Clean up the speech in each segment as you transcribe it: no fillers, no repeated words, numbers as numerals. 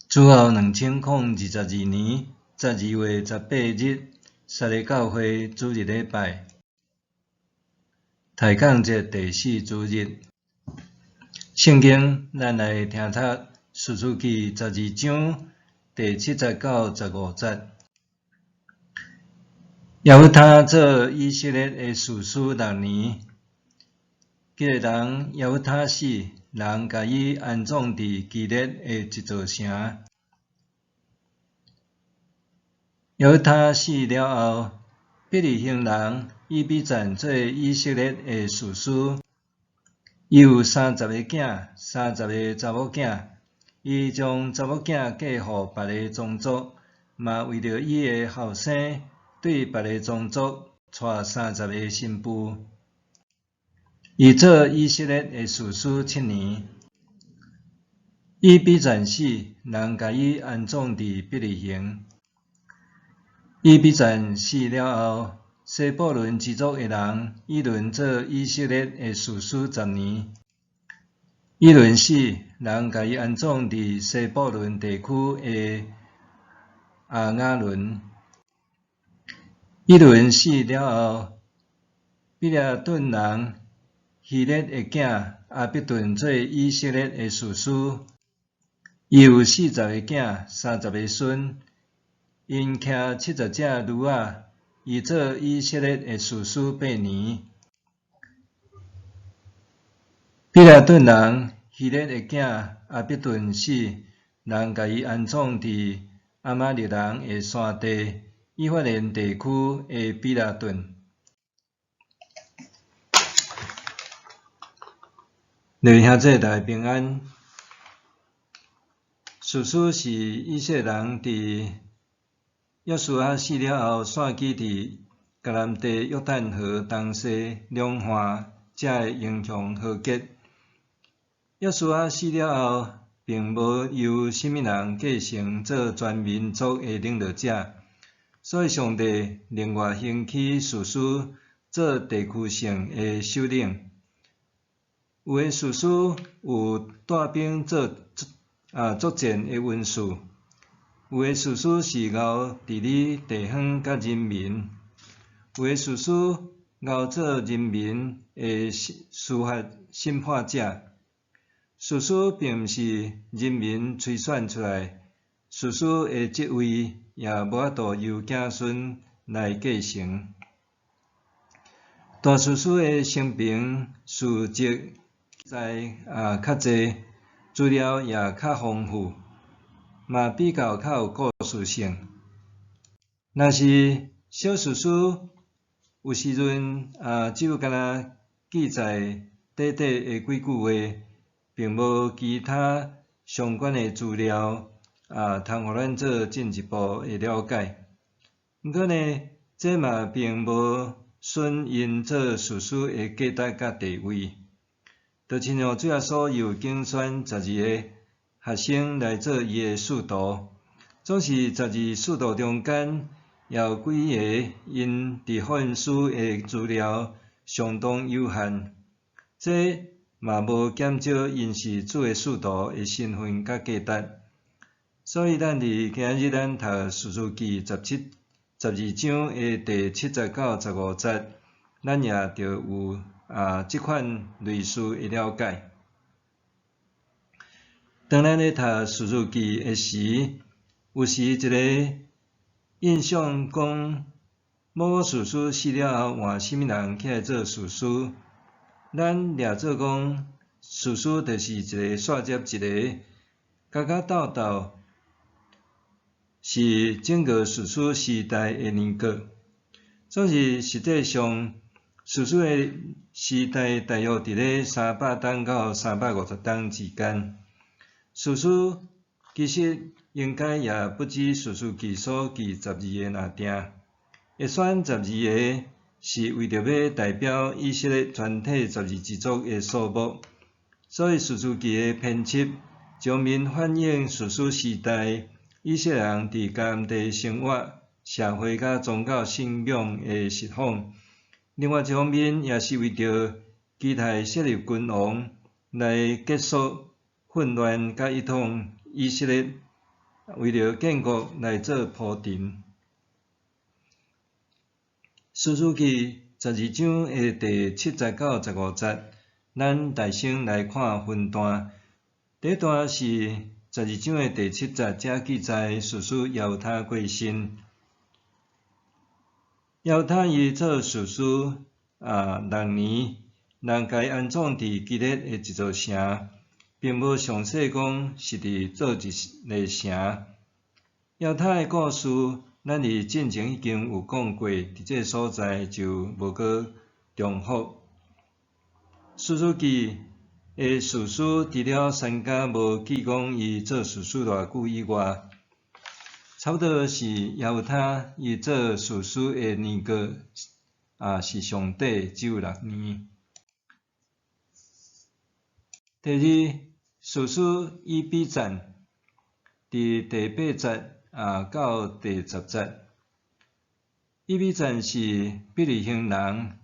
主后2022年12月18日，撒利教会主日礼拜，抬杠节第4主日。圣经咱来听读士师记12章第7节到15节。耶弗他做以色列的士师6年，迄个人耶弗他死，人甲伊安葬伫基列的一座城。耶弗他死了后，比利行人以比赞做以色列的士师。伊有30个囝，30个查某囝。伊将查某囝嫁互别个宗族，嘛为着伊的后生，对别个宗族娶30个新妇。伊做以色列的士师7年。伊比赞死，人甲伊安葬伫比利行。伊比赞死了后，西布伦支族的人伊伦做以色列的士师10年。伊伦死，人甲伊安葬伫西布伦地区的阿雅伦。伊伦死了后，比勒顿人希列的囝阿比顿做以色列的士师。伊有40个囝，30个孙。因骑70只驴仔，伊做以色列的士师8年。比勒顿人希列的囝阿比顿死，人甲伊安葬伫阿玛力人的山地以法莲地区的比勒顿。各位兄弟，大家平安。士师是以色列人伫约书亚死了后，散居伫迦南地约旦河东西两岸，才会影响和结。约书亚死了后，并无由什么人继承做全民族的领导者，所以上帝另外兴起士师做地区性的首领。有的士师有带兵做作战的文士。有的士师是熬治理地方甲人民，有的士师熬做人民的司法审判者。士师并毋是人民推选出来，士师的职位也无法度由子孙来继承。大士师的生平事迹在较济，资料也较丰富。嘛比较有故事性。若是小士师，有时阵只有干那记载短短的几句话，并无其他相关的资料通互咱做进一步的了解。毋过呢，这嘛并无损因做士师的价值甲地位。就亲像主耶稣有竞选12个学生来做伊的使徒，总是12使徒中间有几个因伫福音书的资料相当有限，这嘛无减少因是主的使徒的身份甲价值。所以咱伫今日咱读士师记12章的第7节到15节，咱也着有即款类似的了解。当咱咧读士师记的时，有时一个印象讲，某士师死了后，换什么人起来做士师？咱掠做讲，士师就是一个煞接一个，夹夹斗斗，是整个士师时代的年过。总是实际上，士师的时代大约伫咧300冬到350冬之间。士师其实应该也不止士师记所记12个若定，会选12个是为着要代表以色列全体12支族的数目，所以士师记的编辑将面反映士师时代以色列人伫迦南地生活、社会甲宗教信仰的实况。另外一方面，也是为着期待设立君王来结束混乱甲一统以色列为了建国来做铺陈。士师记12章的第7节到15节，咱大先来看分段。第一段是12章的第7节，遮记载士师犹他过身。犹他伊做士师6年，人家安葬伫基列的一座城，并无详细讲是伫做一个城。犹他的故事，咱伫进前已经有讲过，伫这个所在就无搁重复。士师记的士师除了三家无记讲伊做士师偌久以外，差不多是犹他伊做士师的年过是上底只有6年。第二，士师以比赞伫第8节到第10节。以比赞是比利行人，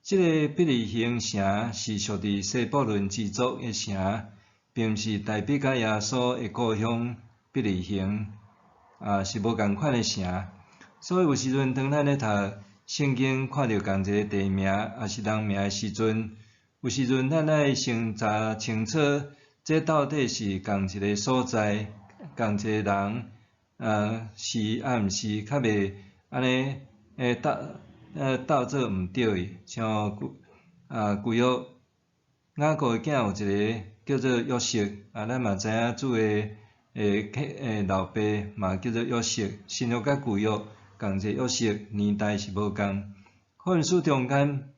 这个比利行城是属伫西布伦支族的城，并是大比甲耶稣的故乡比利行是无共款的城。所以有时阵当咱咧读圣经，看到共一个地名也是人名的时阵，有时阵咱爱先查清楚，这到底是共一个所在、共一个人，是毋是较袂安尼斗做毋对的。像旧约雅各的囝有一个叫做约瑟，咱嘛知影主的老爸嘛叫做约瑟，新约甲旧约共一个约瑟，年代是无共。福音书中间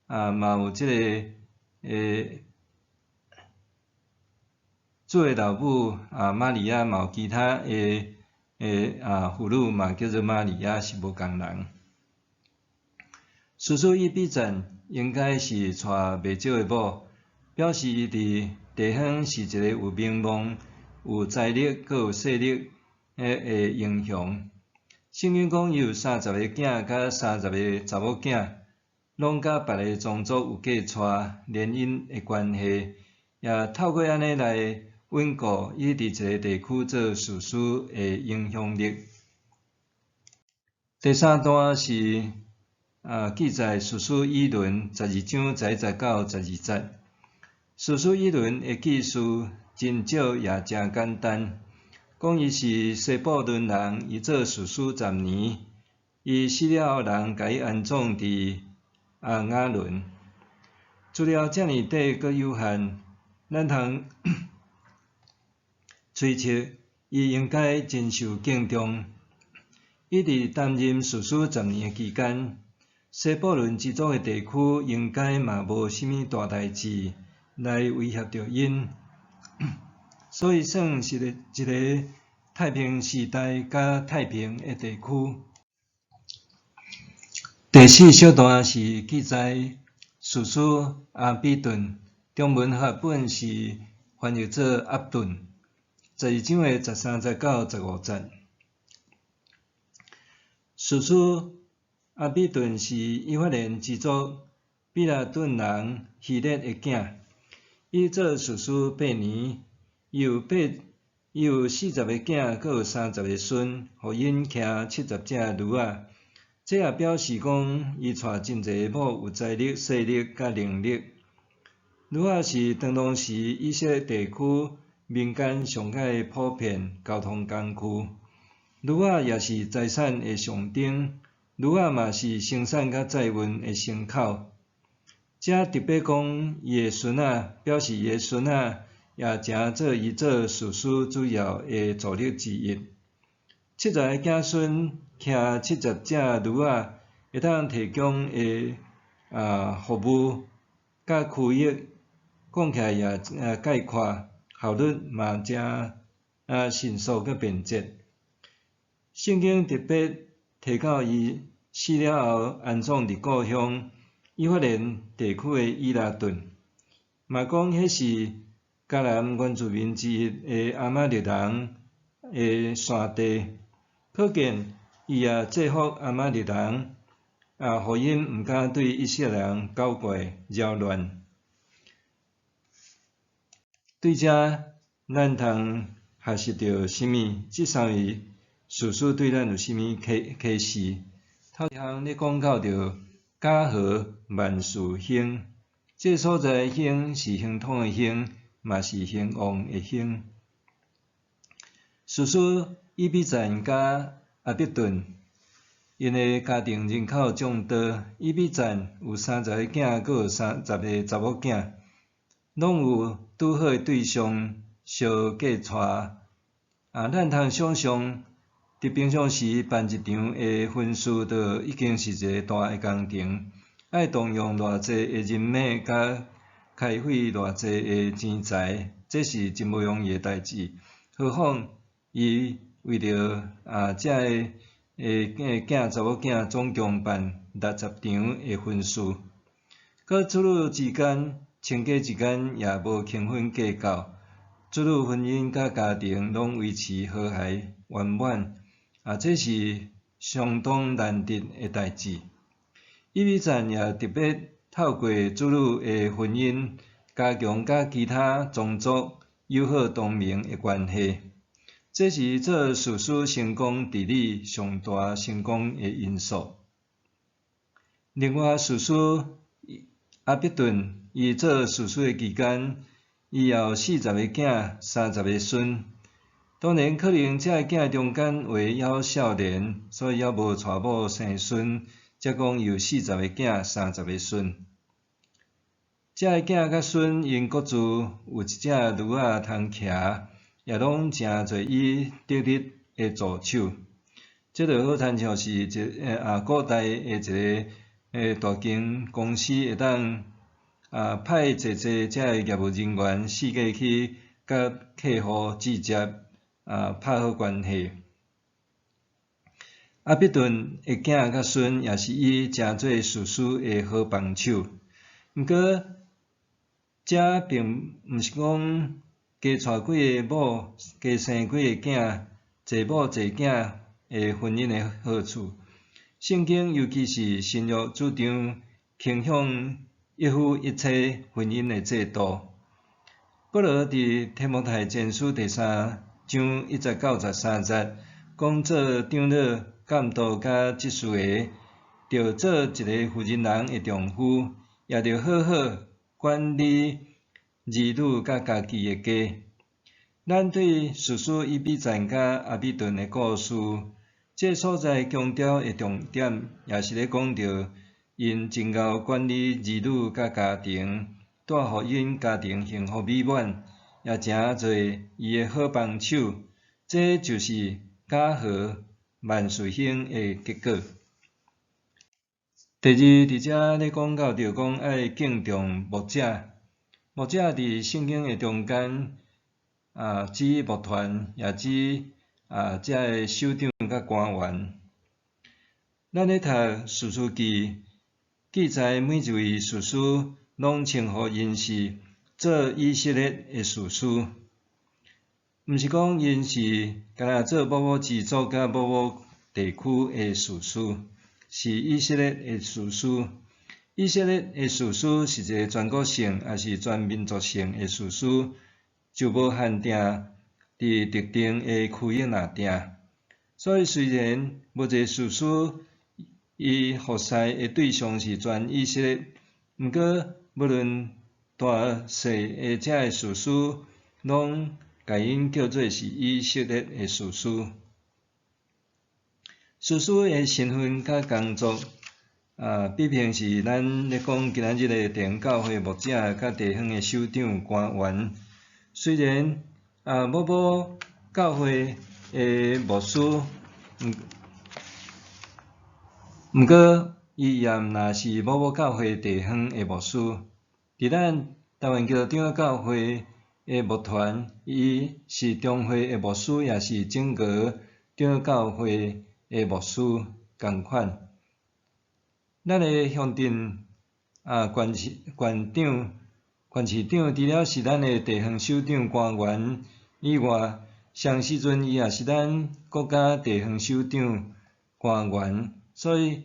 嘛有即个主的老母玛利亚，嘛有其他妇女嘛叫做玛利亚，是无共人。士师以比赞应该是娶袂少的某，表示伊伫地方是一个有名望、有财力、阁有势力的英雄。圣经讲伊有30个囝，甲30个查某囝，拢甲别个宗族有嫁娶联姻的关系，也透过安尼来稳固伊伫一个地区做士师的影响力。第三段是记载士师议论12章11节到12节。士师议论的记述真少也真简单，讲伊是西布伦人，伊做士师10年，伊死了后人甲伊安葬伫雅伦。资料遮尔短阁有限，咱通推测伊应该真受敬重。伊伫担任士师10年的期间，西布伦支族的地区应该嘛无啥物大代志来威胁着因，所以算是一个太平时代甲太平的地区。第四小段是记载士师阿比顿，中文译本是翻译做阿顿。12章的13节到15节。士师阿比顿是以法莲支族比拉顿人希列的囝，伊做士师8年，伊有40个囝，阁有30个孙，互因骑70只驴仔。这也表示讲伊娶真侪某有财力、势力甲能力。驴仔是当时以色列地区民间上界普遍交通工具，驴仔也是财产的象征，驴仔嘛是生产甲载运的牲口。遮特别讲伊的孙仔，表示伊的孙仔也诚做伊做士师主要的助力之一。70个子孙骑70只驴仔，会当提供的服务甲区域，讲起来也概括，效率嘛诚迅速佮便捷。圣经特别提到伊死了后安葬伫故乡以法莲地区的以拉顿，嘛讲迄是迦南原住民之一的阿玛利人的山地，可见伊也制服阿玛利人，互因毋敢对以色列人搞怪扰乱。对遮，咱通学习到啥物？即3位士师对咱有啥物启示？头一项咧讲到着家和万事兴，这个所在兴是兴通的兴，嘛是兴旺的兴。士师以比赞甲阿必顿，因的家庭人口众多，以比赞有30个囝，阁有30个查某囝，拢有拄好的对象相嫁娶。咱通想象，伫平常时办一场的婚事，就已经是一个大的工程，爱动用偌济的人马，甲开费偌济的钱财，这是真无容易的代志。何况伊为着遮个囝查某囝总共办60场的婚事，佮子女之间亲家之间也无轻婚计较。子女婚姻甲家庭拢维持和谐圆满，这是相当难得的代志。以比赞也特别透过子女的婚姻，加强甲其他宗族友好同盟的关系，这是做士师成功治理上大成功的因素。另外，士师阿必顿伊做士师的期间，伊也有40个囝，30个孙。当然，可能遮个囝中间还有少年，所以还无娶某生孙，才讲有40个囝，30个孙。遮个囝甲孙因各自有一只驴仔通骑，也拢诚侪伊得力的助手。这就好亲像是古代的一个大间公司会当派侪侪遮个业务人员四界去甲客户直接拍好关系。阿必顿的囝甲孙也是伊诚做士师的好帮手。毋过，这并毋是讲加娶几个某，加生几个囝，济某济囝的婚姻的好处。圣经尤其是新约主张倾向一夫一妻婚姻的制度。保罗伫提摩太前书第3章1节到13节，讲做长老、监督甲执事的，着做一个负责人的丈夫，也着好好管理儿女甲家己的家。咱对士师以比赞甲阿比顿的故事，这所在强调的重点，也是咧讲到因真贤管理儿女甲家庭，带互因家庭幸福美满，也诚侪伊的好帮手。这就是家和万事兴的结果。第二，伫遮咧讲到着讲爱敬重牧者，牧者伫圣经的中间，指牧团，也指遮个首长甲官员。咱咧读士师记，记载每一位士师拢称呼因是做以色列的士师，毋是讲因是干那做某某支族甲某某地区的士师，是以色列的士师。以色列的士师是一个全国性，也是全民族性的士师，就无限定伫特定的区域内定。所以虽然无一个士师伊服侍的对象是全以色列，毋过无论大细的遮个士师，拢甲因叫做是以色列的士师。士师的身份甲工作，比平时咱咧讲今仔日的地方教会牧者甲地方的首长官员，虽然某某教会的牧师，毋过伊也毋若是某某教会地方的牧师。伫咱台湾基督长教会的牧团，伊是中会的牧师，也是整个长教会的牧师共款。咱的乡镇县市长，除了是咱的地方首长官员以外，上时阵伊也是咱国家地方首长官员，所以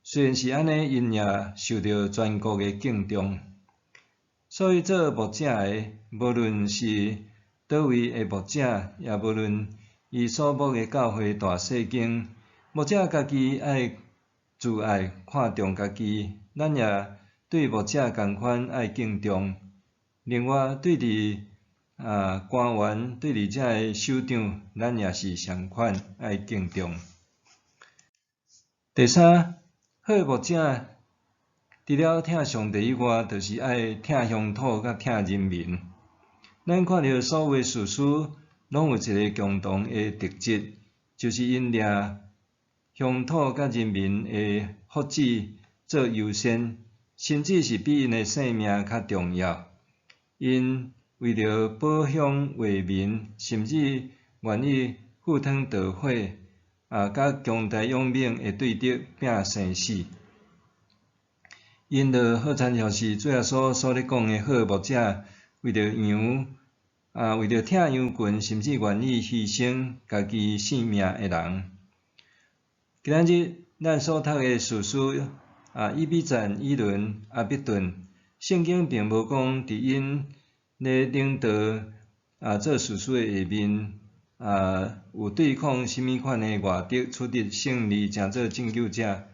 虽然是安尼，因也受到全国的敬重。所以做牧者的，无论是倒位的牧者，也无论伊所牧的教会大细间，牧者家己爱自爱看重家己，咱也对牧者共款爱敬重。另外，对伫官员对伫遮个首长，咱也是相款爱敬重。第三，好的牧者除了疼上帝以外，就是爱疼乡土甲疼人民。咱看到所有士师，拢有一个共同的特质，就是因掠乡土甲人民的福祉做优先，甚至是比因的性命较重要。因为着保乡为民，甚至愿意赴汤蹈火，甲强大勇猛的对敌拼生死。因着好参照是主耶稣所咧讲的好牧者，为着羊，为着疼羊群，甚至愿意牺牲家己性命的人。今仔日咱所读的士师，以比赞、以伦、阿必顿，圣经并无讲伫因咧领导做士师的下面，有对抗甚物款的外敌，取得胜利，成做拯救者。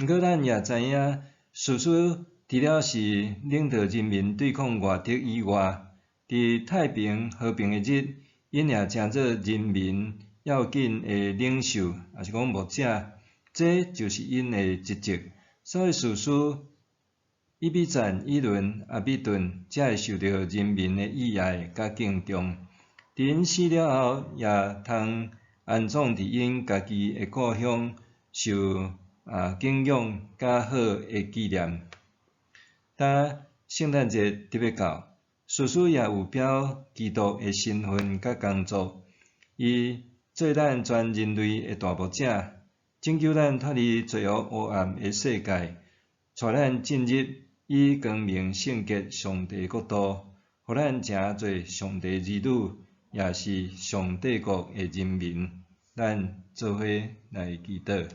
毋过咱也知影，士师除了是领导人民对抗外敌以外，伫太平和平的日，因也成做人民要紧的领袖，也是讲牧者，这就是因的职责。所以士师以比赞、以伦、阿必顿，才会受到人民的喜爱甲敬重。伫因死了后，也通安葬伫因家己的故乡，受敬仰较好的纪念。当圣诞节特别到，士师也有表基督的身份甲工作，伊做咱全人类的大牧者，拯救咱脱离罪恶黑暗的世界，带咱进入以光明圣洁上帝国度，互咱成做上帝儿女，也是上帝国的人民。咱做伙来祈祷。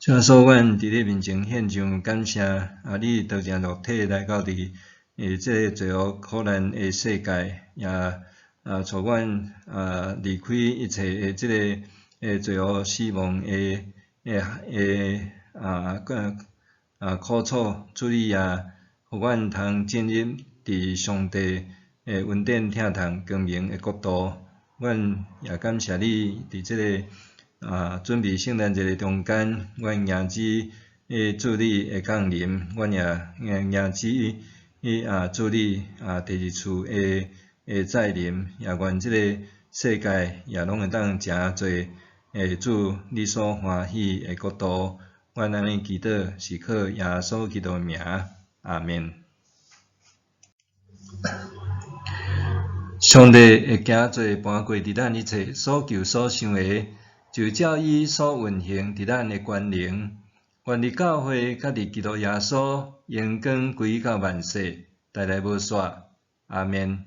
主耶稣，阮伫你面前献上感谢，你道成肉体来到伫这个罪恶苦难的世界，也带阮离开一切的这个罪恶死亡的苦楚，主你也互阮通进入伫上帝的恩典疼痛光明的国度。阮也感谢你伫这个准备圣诞节的中间，阮迎接主你的降临，阮也迎接主你第二次的再临，也愿这个世界也拢会当诚侪主你所欢喜的国度。阮安尼祈祷是靠耶稣基督的名，阿们。上帝会行做搬过伫咱一切所求所想的，就照伊所运行伫咱的权能。愿伫教会甲伫基督耶稣荣光归到万世，代代无煞。阿们。